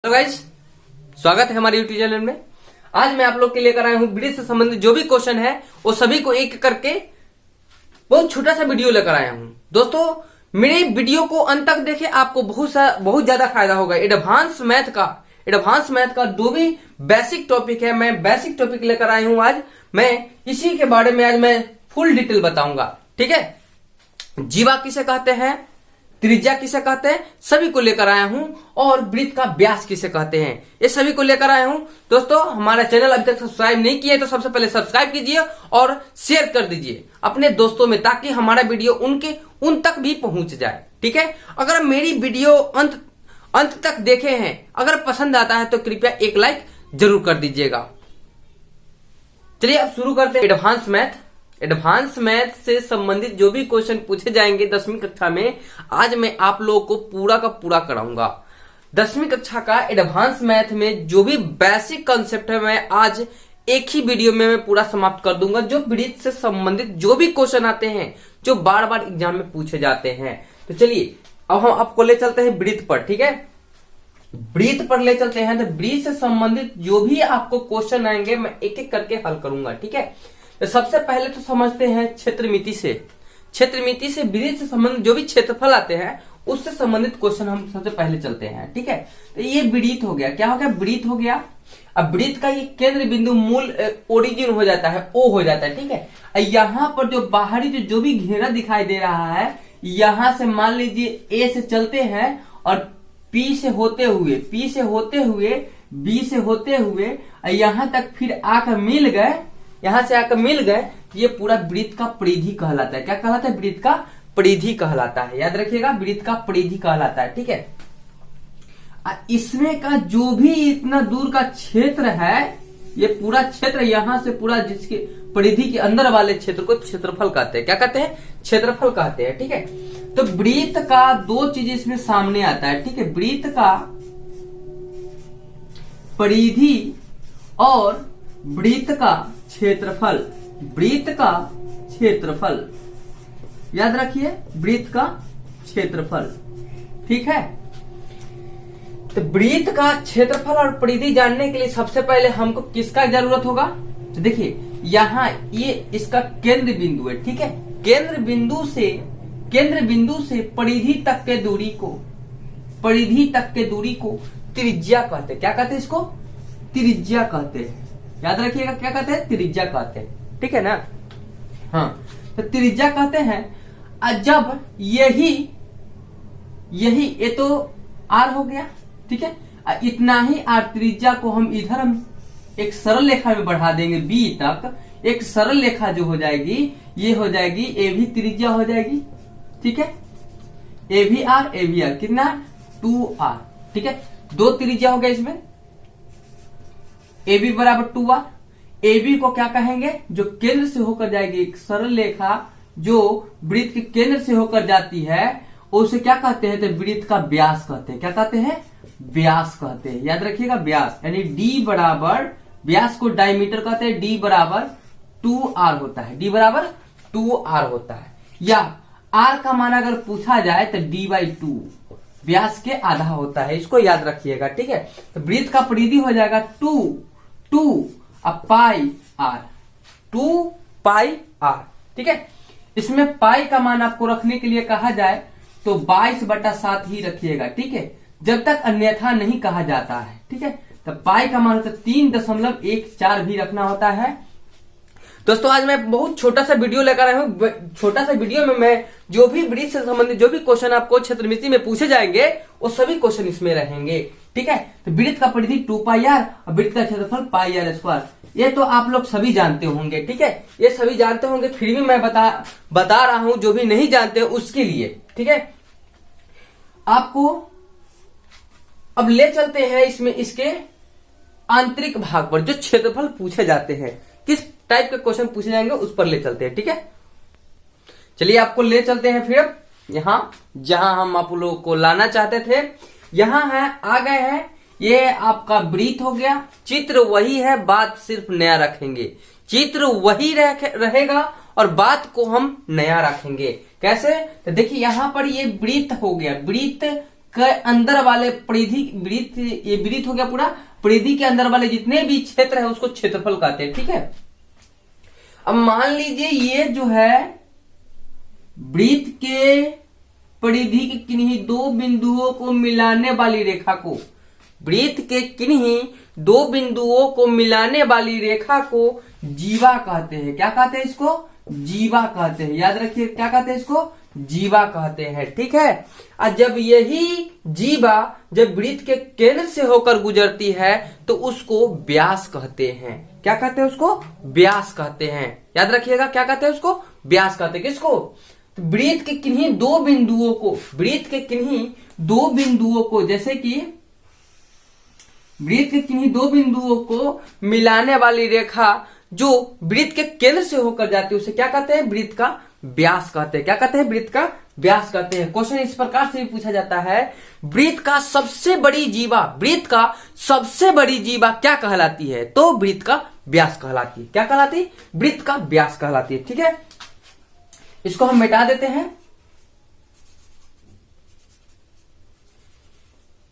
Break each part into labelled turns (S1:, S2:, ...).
S1: Hello guys, स्वागत है हमारे यूट्यूब चैनल में। आज मैं आप लोग के लिए लेकर आया हूं ब्रीथ से संबंधित जो भी क्वेश्चन है वो सभी को एक करके बहुत छोटा सा वीडियो लेकर आया हूं। दोस्तों, मेरे वीडियो को अंत तक देखें, आपको बहुत ज्यादा फायदा होगा। एडवांस मैथ का जो भी बेसिक टॉपिक है, मैं बेसिक टॉपिक लेकर आया हूं। आज मैं इसी के बारे में आज मैं फुल डिटेल बताऊंगा। ठीक है, जीवा किसे कहते हैं, त्रिज्या किसे कहते हैं, सभी को लेकर आया हूं। और वृत्त का व्यास किसे कहते हैं, ये सभी को लेकर आया हूं। दोस्तों, हमारा चैनल अभी तक सब्सक्राइब नहीं किया है तो सबसे पहले सब्सक्राइब कीजिए और शेयर कर दीजिए अपने दोस्तों में, ताकि हमारा वीडियो उन तक भी पहुंच जाए। ठीक है, अगर मैंने वीडियो अंत तक देखे हैं, अगर पसंद आता है तो कृपया एक लाइक जरूर कर दीजिएगा। चलिए अब शुरू करते हैं। एडवांस मैथ से संबंधित जो भी क्वेश्चन पूछे जाएंगे 10वीं कक्षा में, आज मैं आप लोगों को पूरा का पूरा कराऊंगा। 10वीं कक्षा का एडवांस मैथ में जो भी बेसिक कंसेप्ट है, मैं आज एक ही वीडियो में मैं पूरा समाप्त कर दूंगा। जो वृत्त से संबंधित जो भी क्वेश्चन आते हैं, जो बार बार एग्जाम में पूछे जाते हैं। तो चलिए अब हम आपको ले चलते हैं वृत्त पर। ठीक है, वृत्त पर ले चलते हैं। तो वृत्त से संबंधित जो भी आपको क्वेश्चन आएंगे, मैं एक एक करके हल करूंगा। ठीक है, तो सबसे पहले तो समझते हैं क्षेत्रमिति से वृत्त से संबंधित जो भी क्षेत्रफल आते हैं उससे संबंधित क्वेश्चन हम सबसे पहले चलते हैं। ठीक है, तो ये वृत्त हो गया। क्या हो गया? वृत्त हो गया। अब वृत्त का ये केंद्र बिंदु मूल ओरिजिन हो जाता है, ओ हो जाता है। ठीक है, यहाँ पर जो बाहरी जो भी घेरा दिखाई दे रहा है, यहां से मान लीजिए ए से चलते हैं और पी से होते हुए बी से होते हुए यहां तक फिर आकर मिल गए, यहां से आकर मिल गए, ये पूरा वृत्त का परिधि कहलाता है। क्या कहलाता है? वृत्त का परिधि कहलाता है। याद रखिएगा, वृत्त का परिधि कहलाता है। ठीक है, इसमें का जो भी इतना दूर का क्षेत्र है, ये पूरा क्षेत्र यहां से पूरा जिसके परिधि के अंदर वाले क्षेत्र को क्षेत्रफल कहते हैं। क्या कहते हैं? क्षेत्रफल कहते हैं। ठीक है, तो वृत्त का दो चीज इसमें सामने आता है। ठीक है, वृत्त का परिधि और वृत्त का क्षेत्रफल। याद रखिए, वृत्त का क्षेत्रफल। ठीक है, तो वृत्त का क्षेत्रफल और परिधि जानने के लिए सबसे पहले हमको किसका जरूरत होगा? तो देखिए, यहाँ ये इसका केंद्र बिंदु है। ठीक है, केंद्र बिंदु से परिधि तक के दूरी को त्रिज्या कहते हैं। क्या कहते हैं इसको? त्रिज्या कहते हैं। याद रखिएगा, क्या कहते हैं? त्रिज्या कहते हैं। ठीक है ना? हाँ, तो त्रिज्या कहते हैं। जब यही ये तो आर हो गया। ठीक है, इतना ही आर त्रिज्या को हम एक सरल रेखा में बढ़ा देंगे बी तक। एक सरल रेखा जो हो जाएगी, ये हो जाएगी ए भी त्रिज्या हो जाएगी। ठीक है, ए भी आर कितना? 2r। ठीक है, दो त्रिज्या हो गया इसमें, ए बी बराबर 2r। ए बी को क्या कहेंगे? जो केंद्र से होकर जाएगी, एक सरल रेखा जो वृत्त के केंद्र से होकर जाती है, उसे क्या कहते हैं? तो वृत्त का व्यास कहते हैं। क्या कहते हैं? व्यास कहते हैं। याद रखिएगा, व्यास यानी डी बराबर, व्यास को डायमीटर कहते हैं, डी बराबर 2r होता है। डी बराबर 2r होता है। या r का मान अगर पूछा जाए तो d/2 व्यास के आधा होता है। इसको याद रखिएगा। ठीक है, तो वृत्त का परिधि हो जाएगा 2 पाई r। ठीक है, इसमें पाई का मान आपको रखने के लिए कहा जाए तो 22/7 ही रखिएगा। ठीक है, जब तक अन्यथा नहीं कहा जाता है। ठीक है, तो पाई का मान 3.14 भी रखना होता है। दोस्तों, आज मैं बहुत छोटा सा वीडियो लेकर आया हूं। छोटा सा वीडियो में मैं जो भी वृत्त से संबंधित जो भी क्वेश्चन आपको क्षेत्रमिति में पूछे जाएंगे, वो सभी क्वेश्चन इसमें रहेंगे। ठीक है, तो वृत्त का परिधि 2πr और वृत्त का क्षेत्रफल πr²। ये तो आप लोग सभी जानते होंगे। ठीक है, ये सभी जानते होंगे, फिर भी मैं बता रहा हूं जो भी नहीं जानते उसके लिए। ठीक है, आपको अब ले चलते हैं इसमें इसके आंतरिक भाग पर, जो क्षेत्रफल पूछे जाते हैं, किस टाइप के क्वेश्चन पूछे जाएंगे उस पर ले चलते हैं। ठीक है, चलिए आपको ले चलते हैं फिर यहां जहां हम आप लोगों को लाना चाहते थे। यहां है, आ गए हैं। ये आपका वृत्त हो गया। चित्र वही है, बात सिर्फ नया रखेंगे। चित्र वही रहेगा और बात को हम नया रखेंगे। कैसे? तो देखिए, यहां पर ये वृत्त हो गया। वृत्त के अंदर वाले परिधि, वृत्त, ये वृत्त हो गया पूरा, परिधि के अंदर वाले जितने भी क्षेत्र है उसको क्षेत्रफल कहते हैं। ठीक है, अब मान लीजिए ये जो है वृत्त के परिधि के किन्हीं दो बिंदुओं को मिलाने वाली रेखा को, वृत्त के किन्हीं दो बिंदुओं को मिलाने वाली रेखा को जीवा कहते हैं। क्या कहते हैं इसको? जीवा कहते हैं। याद रखिए, क्या कहते हैं इसको? जीवा कहते हैं। ठीक है, और जब यही जीवा जब वृत्त के केंद्र से होकर गुजरती है तो उसको व्यास कहते हैं। क्या कहते हैं उसको? व्यास कहते हैं। याद रखिएगा, क्या कहते हैं उसको? व्यास कहते हैं। किसको? वृत्त के किन्हीं दो बिंदुओं को, वृत्त के किन्हीं दो बिंदुओं को, जैसे कि वृत्त के किन्हीं दो बिंदुओं को मिलाने वाली रेखा जो वृत्त के केंद्र से होकर जाती है उसे क्या कहते हैं? वृत्त का व्यास कहते हैं। क्या कहते हैं? वृत्त का व्यास कहते हैं। क्वेश्चन इस प्रकार से भी पूछा जाता है, वृत्त का सबसे बड़ी जीवा, वृत्त का सबसे बड़ी जीवा क्या कहलाती है? तो वृत्त का व्यास कहलाती है। क्या कहलाती है? वृत्त का व्यास कहलाती है। ठीक है, इसको हम मिटा देते हैं।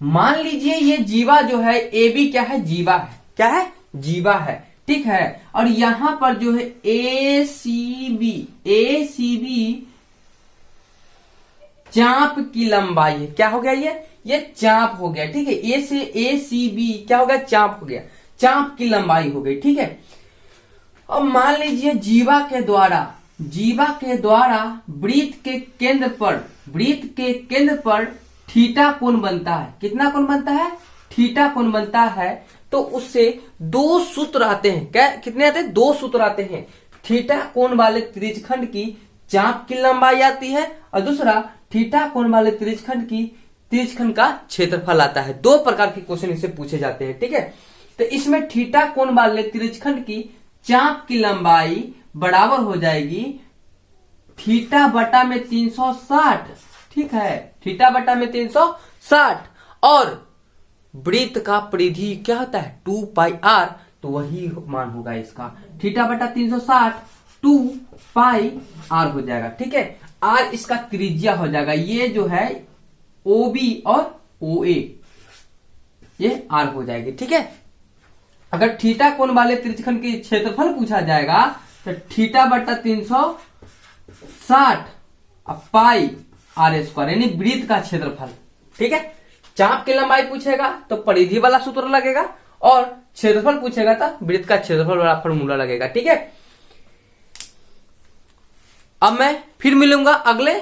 S1: मान लीजिए ये जीवा जो है ए बी क्या है? जीवा है। क्या है? जीवा है। ठीक है, और यहां पर जो है ए सी बी चाप की लंबाई है। क्या हो गया? ये चाप हो गया। ठीक है, ए से ए सी बी क्या हो गया? चाप हो गया, चाप की लंबाई हो गई। ठीक है, अब मान लीजिए जीवा के द्वारा वृत्त के केंद्र पर थीटा कोण बनता है। कितना कोण बनता है? थीटा कोण बनता है। तो उससे दो सूत्र आते हैं। क्या कितने आते हैं? दो सूत्र आते हैं। थीटा कोण वाले त्रिज्यखंड की चाप की लंबाई आती है और दूसरा थीटा कोण वाले त्रिज्यखंड का क्षेत्रफल आता है। दो प्रकार के क्वेश्चन इससे पूछे जाते हैं। ठीक है, तो इसमें थीटा कोण वाले त्रिज्यखंड की चाप की लंबाई बराबर हो जाएगी थीटा बटा में 360। ठीक है, थीटा बटा में 360 और वृत्त का परिधि क्या होता है? 2 पाई आर, तो वही मान होगा इसका। थीटा बटा 360 2 पाई आर हो जाएगा। ठीक है, आर इसका त्रिज्या हो जाएगा। ये जो है ओ बी और ओ ए, ये आर हो जाएगी। ठीक है, अगर थीटा कोण वाले त्रिज्यखंड की क्षेत्रफल पूछा जाएगा तो थीटा बटा 360 पाई आर स्क्वायर, यानी वृत्त का क्षेत्रफल। ठीक है, चाप की लंबाई पूछेगा तो परिधि वाला सूत्र लगेगा और क्षेत्रफल पूछेगा तो वृत्त का क्षेत्रफल वाला फॉर्मूला लगेगा। ठीक है, अब मैं फिर मिलूंगा अगले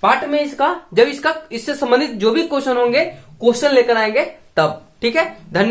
S1: पार्ट में इसका, जब इससे संबंधित जो भी क्वेश्चन होंगे क्वेश्चन लेकर आएंगे तब। ठीक है, धन्यवाद।